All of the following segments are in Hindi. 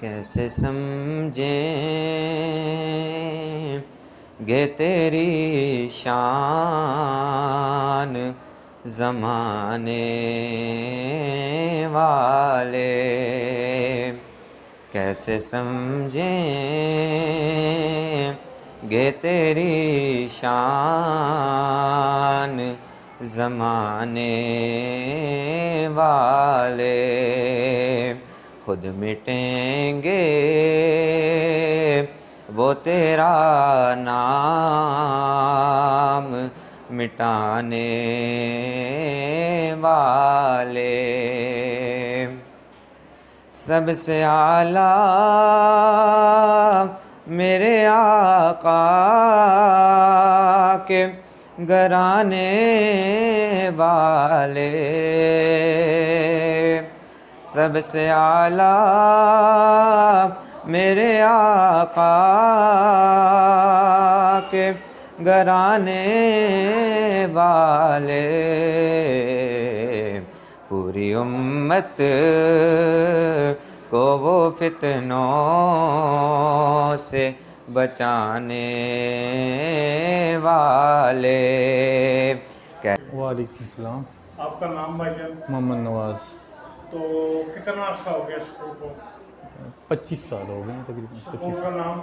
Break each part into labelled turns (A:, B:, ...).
A: कैसे समझेंगे तेरी शान ज़माने वाले, कैसे समझेंगे तेरी शान ज़माने वाले। खुद मिटेंगे वो तेरा नाम मिटाने वाले। सबसे आला मेरे आका के घराने वाले, सबसे आला मेरे आका के घराने वाले। पूरी उम्मत को वो फितनों से बचाने वाले।
B: वालेकुम सलाम।
C: आपका नाम भाईजान?
B: मोहम्मद नवाज़।
C: तो कितना अर्सा हो गया स्कूल को?
B: 25 साल हो गए तकरीबन।
C: स्कूल
B: 25
C: का
B: साल।
C: नाम?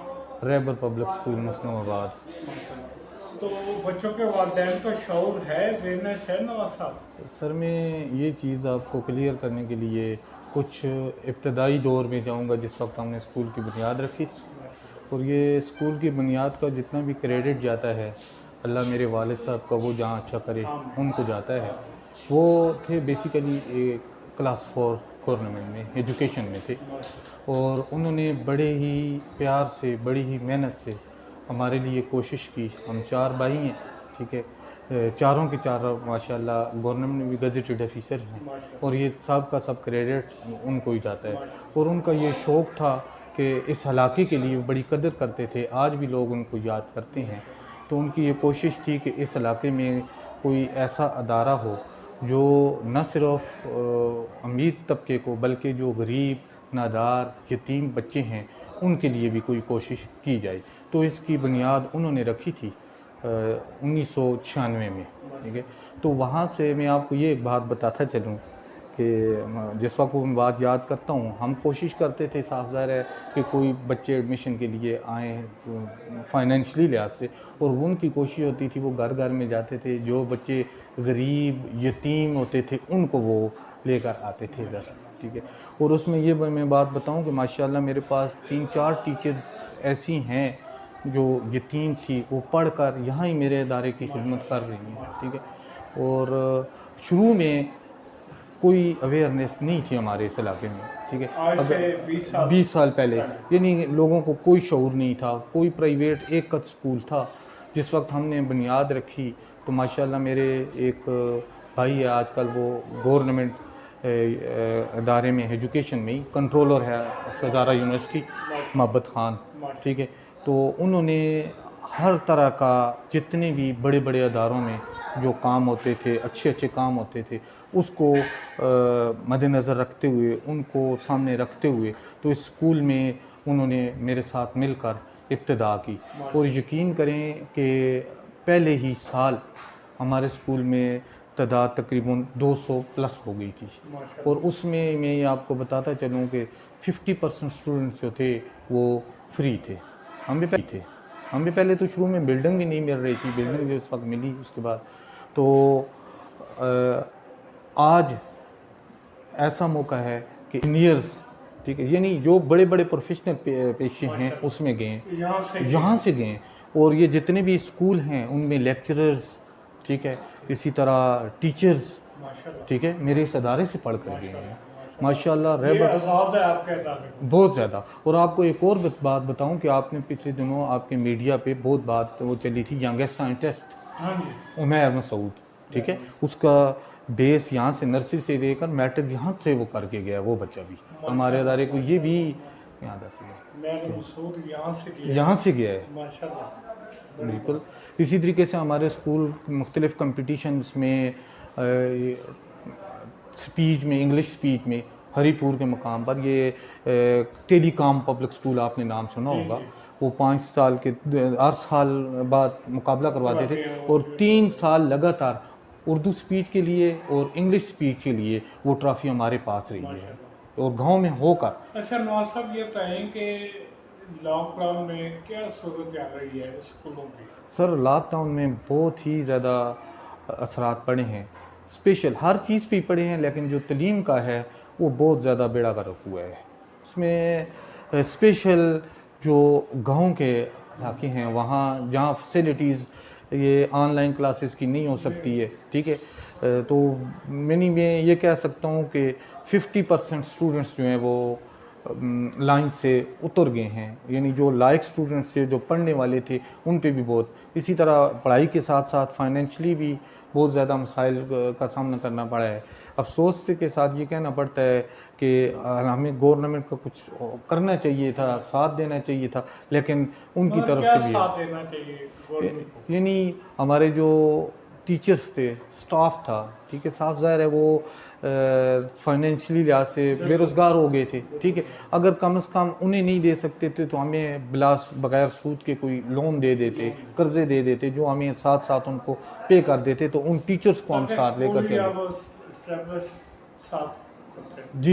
B: रैबर पब्लिक स्कूल मसनूआबाद।
C: तो बच्चों के वालिदैन को शऊर है, अवेयरनेस है नवाज साहब?
B: सर मैं ये चीज़ आपको क्लियर करने के लिए कुछ इब्तदाई दौर में जाऊंगा जिस वक्त हमने स्कूल की बुनियाद रखी, और ये स्कूल की बुनियाद का जितना भी क्रेडिट जाता है अल्लाह मेरे वालिद साहब का वो जहाँ अच्छा करे उनको जाता है। वो थे बेसिकली क्लास 4 गवर्नमेंट में एजुकेशन में थे, और उन्होंने बड़े ही प्यार से बड़ी ही मेहनत से हमारे लिए कोशिश की। हम 4 भाई हैं, ठीक है, चारों के चारों माशाल्लाह गवर्नमेंट में भी गजेटेड ऑफिसर हैं, और ये सब का सब क्रेडिट उनको ही जाता है। और उनका ये शौक़ था कि इस इलाके के लिए बड़ी कदर करते थे, आज भी लोग उनको याद करते हैं। तो उनकी ये कोशिश थी कि इस इलाके में कोई ऐसा अदारा हो जो न सिर्फ अमीर तबके को बल्कि जो गरीब, नादार, यतीम बच्चे हैं उनके लिए भी कोई कोशिश की जाए। तो इसकी बुनियाद उन्होंने रखी थी 1996 में, ठीक है। तो वहाँ से मैं आपको ये एक बात बताता चलूँ कि जिस वक्त वो मैं बात याद करता हूँ, हम कोशिश करते थे, साफ ज़ाहिर है कि कोई बच्चे एडमिशन के लिए आए फाइनेंशली लिहाज से, और वो उनकी कोशिश होती थी वो घर घर में जाते थे, जो बच्चे गरीब यतीम होते थे उनको वो लेकर आते थे इधर, ठीक है। और उसमें ये मैं बात बताऊँ कि माशाल्लाह मेरे पास 3-4 टीचर्स ऐसी हैं जो यतीम थी, वो पढ़कर यहाँ ही मेरे इदारे की खिदमत कर रही हैं, ठीक है। और शुरू में कोई अवेयरनेस नहीं थी हमारे इस इलाके में, ठीक है।
C: अगर
B: 20 साल पहले यानी लोगों को कोई शऊर नहीं था, कोई प्राइवेट एक कद स्कूल था। जिस वक्त हमने बुनियाद रखी तो माशाल्लाह मेरे एक भाई है, आजकल वो गवर्नमेंट इदारे में एजुकेशन में ही कंट्रोलर है, फजारा यूनिवर्सिटी, मोहब्बत ख़ान, ठीक है। तो उन्होंने हर तरह का जितने भी बड़े बड़े अदारों में जो काम होते थे, अच्छे अच्छे काम होते थे, उसको मद्देनज़र रखते हुए, उनको सामने रखते हुए, तो इस स्कूल में उन्होंने मेरे साथ मिलकर इब्तिदा की। और यकीन करें कि पहले ही साल हमारे स्कूल में तादाद तकरीबन 200 प्लस हो गई थी। और उसमें मैं ये आपको बताता चलूँ कि 50% स्टूडेंट्स जो थे वो फ्री थे। हम भी पहले तो शुरू में बिल्डिंग भी नहीं मिल रही थी, बिल्डिंग जो इस वक्त मिली उसके बाद तो आज ऐसा मौका है कि इंजीनियर्स, ठीक है, यानी जो बड़े बड़े प्रोफेशनल पेशे हैं उसमें गए, यहाँ से गए। और ये जितने भी स्कूल हैं उनमें लेक्चरर्स, ठीक है, इसी तरह टीचर्स, ठीक है, मेरे इस अदारे से पढ़ कर गए हैं माशाल्लाह। बहुत ज़्यादा। और आपको एक और बात बताऊं कि आपने पिछले दिनों आपके मीडिया पे बहुत बात वो चली थी यंगेस्ट साइंटिस्ट उमैर मसूद, ठीक है, उसका बेस यहाँ से नर्सरी से लेकर मैट्रिक यहाँ से वो करके गया वो बच्चा भी हमारे अदारे को, ये भी याद यहाँ से गया है बिल्कुल। इसी तरीके से हमारे स्कूल मुख्तलिफ कंपटीशन्स में स्पीच में, इंग्लिश स्पीच में हरीपुर के मकाम पर ये टेलीकॉम पब्लिक स्कूल आपने नाम सुना होगा, वो 5 साल के 8 साल बाद मुकाबला करवाते थे और 3 साल लगातार उर्दू स्पीच के लिए और इंग्लिश स्पीच के लिए वो ट्रॉफी हमारे पास रही है और गांव में होकर।
C: अच्छा नवाज साहब ये बताएं कि लॉकडाउन में क्या सूरत आ रही है स्कूलों की?
B: सर लॉकडाउन में बहुत ही ज़्यादा असरात पड़े हैं, स्पेशल हर चीज़ पे पड़े हैं, लेकिन जो तलीम का है वो बहुत ज़्यादा बेड़ा गर्क हुआ है। उसमें स्पेशल जो गाँव के इलाके हैं वहाँ जहाँ फैसिलिटीज़ ये ऑनलाइन क्लासेस की नहीं हो सकती है, ठीक है, तो मैं ये कह सकता हूँ कि 50% स्टूडेंट्स जो हैं वो लाइन से उतर गए हैं, यानी जो लायक स्टूडेंट्स थे जो पढ़ने वाले थे उन पे भी बहुत, इसी तरह पढ़ाई के साथ साथ फाइनेंशियली भी बहुत ज़्यादा मसाइल का सामना करना पड़ा है। अफसोस के साथ ये कहना पड़ता है कि हमें गवर्नमेंट का कुछ करना चाहिए था, साथ देना चाहिए था, लेकिन उनकी तरफ से भी
C: साथ देना चाहिए,
B: यानी हमारे जो टीचर्स थे, स्टाफ था, ठीक है, साफ ज़ाहिर है वो फाइनेंशियली लिहाज से बेरोज़गार हो गए थे, ठीक है, अगर कम से कम उन्हें नहीं दे सकते थे तो हमें बगैर सूद के कोई लोन दे देते, कर्जे दे देते जो हमें साथ साथ उनको पे कर देते, तो उन टीचर्स को हम साथ लेकर चले। जी।